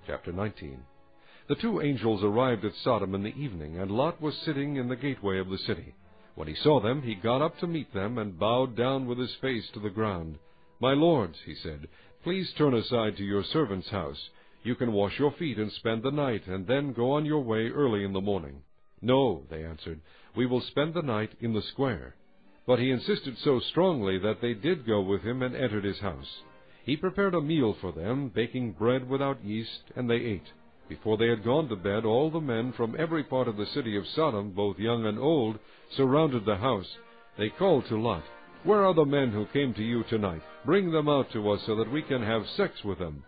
Chapter 19. The two angels arrived at Sodom in the evening, and Lot was sitting in the gateway of the city. When he saw them, he got up to meet them, and bowed down with his face to the ground. "My lords," he said, "please turn aside to your servant's house. You can wash your feet and spend the night, and then go on your way early in the morning." "No," they answered, "we will spend the night in the square." But he insisted so strongly that they did go with him and entered his house. He prepared a meal for them, baking bread without yeast, and they ate. Before they had gone to bed, all the men from every part of the city of Sodom, both young and old, surrounded the house. They called to Lot, "Where are the men who came to you tonight? Bring them out to us so that we can have sex with them."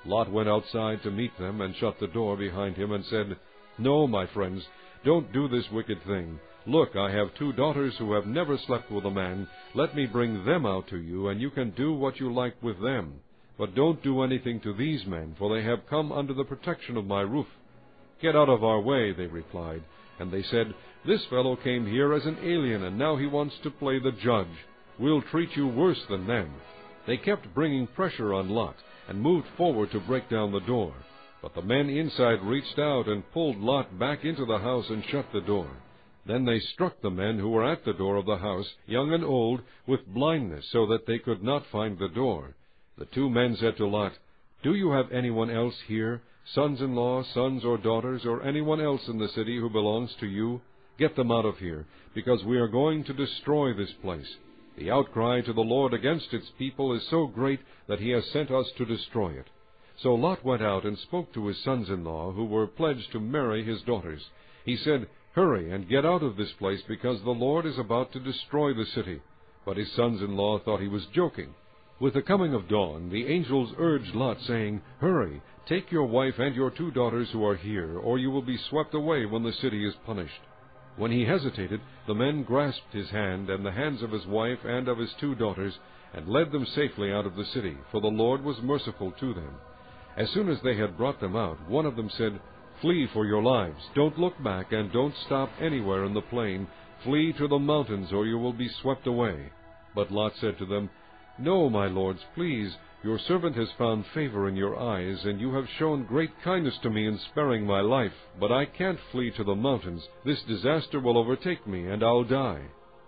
Lot went outside to meet them and shut the door behind him and said, "No, my friends, don't do this wicked thing. Look, I have 2 daughters who have never slept with a man. Let me bring them out to you, and you can do what you like with them. But don't do anything to these men, for they have come under the protection of my roof." "Get out of our way," they replied. And they said, "This fellow came here as an alien, and now he wants to play the judge. We'll treat you worse than them." They kept bringing pressure on Lot, and moved forward to break down the door. But the men inside reached out and pulled Lot back into the house and shut the door. Then they struck the men who were at the door of the house, young and old, with blindness, so that they could not find the door. The 2 men said to Lot, "Do you have anyone else here, sons-in-law, sons or daughters, or anyone else in the city who belongs to you? Get them out of here, because we are going to destroy this place. The outcry to the Lord against its people is so great that he has sent us to destroy it." So Lot went out and spoke to his sons-in-law, who were pledged to marry his daughters. He said, "Hurry and get out of this place, because the Lord is about to destroy the city." But his sons-in-law thought he was joking. With the coming of dawn, the angels urged Lot, saying, "Hurry, take your wife and your 2 daughters who are here, or you will be swept away when the city is punished." When he hesitated, the men grasped his hand and the hands of his wife and of his 2 daughters, and led them safely out of the city, for the Lord was merciful to them. As soon as they had brought them out, one of them said, "Flee for your lives. Don't look back, and don't stop anywhere in the plain. Flee to the mountains, or you will be swept away." But Lot said to them, "No, my lords, please. Your servant has found favor in your eyes, and you have shown great kindness to me in sparing my life. But I can't flee to the mountains. This disaster will overtake me, and I'll die.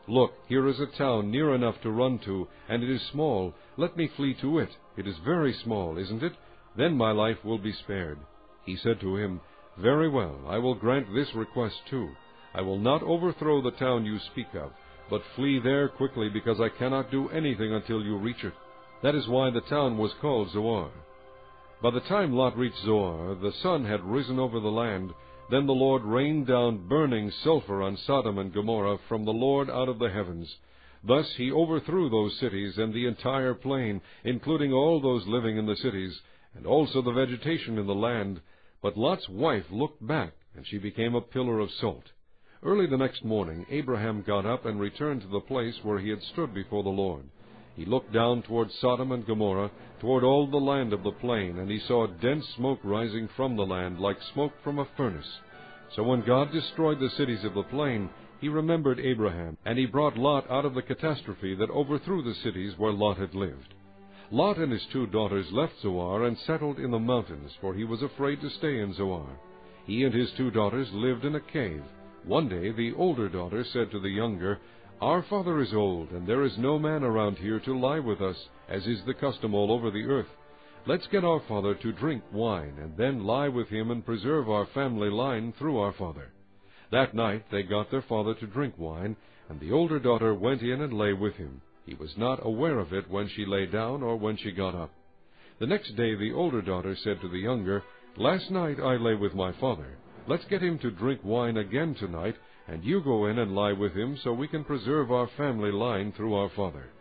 Look, here is a town near enough to run to, and it is small. Let me flee to it. It is very small, isn't it? Then my life will be spared." He said to him, "Very well, I will grant this request too. I will not overthrow the town you speak of, but flee there quickly, because I cannot do anything until you reach it." That is why the town was called Zoar. By the time Lot reached Zoar, the sun had risen over the land. Then the Lord rained down burning sulfur on Sodom and Gomorrah from the Lord out of the heavens. Thus he overthrew those cities and the entire plain, including all those living in the cities, and also the vegetation in the land. But Lot's wife looked back, and she became a pillar of salt. Early the next morning, Abraham got up and returned to the place where he had stood before the Lord. He looked down toward Sodom and Gomorrah, toward all the land of the plain, and he saw dense smoke rising from the land, like smoke from a furnace. So when God destroyed the cities of the plain, he remembered Abraham, and he brought Lot out of the catastrophe that overthrew the cities where Lot had lived. Lot and his 2 daughters left Zoar and settled in the mountains, for he was afraid to stay in Zoar. He and his 2 daughters lived in a cave. One day the older daughter said to the younger, "Our father is old, and there is no man around here to lie with us, as is the custom all over the earth. Let's get our father to drink wine, and then lie with him and preserve our family line through our father." That night they got their father to drink wine, and the older daughter went in and lay with him. He was not aware of it when she lay down or when she got up. The next day the older daughter said to the younger, "Last night I lay with my father. Let's get him to drink wine again tonight, and you go in and lie with him so we can preserve our family line through our father."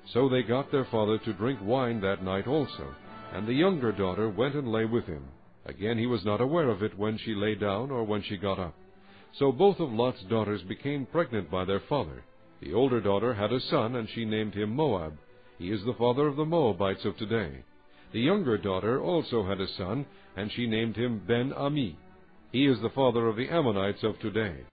So they got their father to drink wine that night also, and the younger daughter went and lay with him. Again he was not aware of it when she lay down or when she got up. So both of Lot's daughters became pregnant by their father. The older daughter had a son, and she named him Moab. He is the father of the Moabites of today. The younger daughter also had a son, and she named him Ben-Ami. He is the father of the Ammonites of today.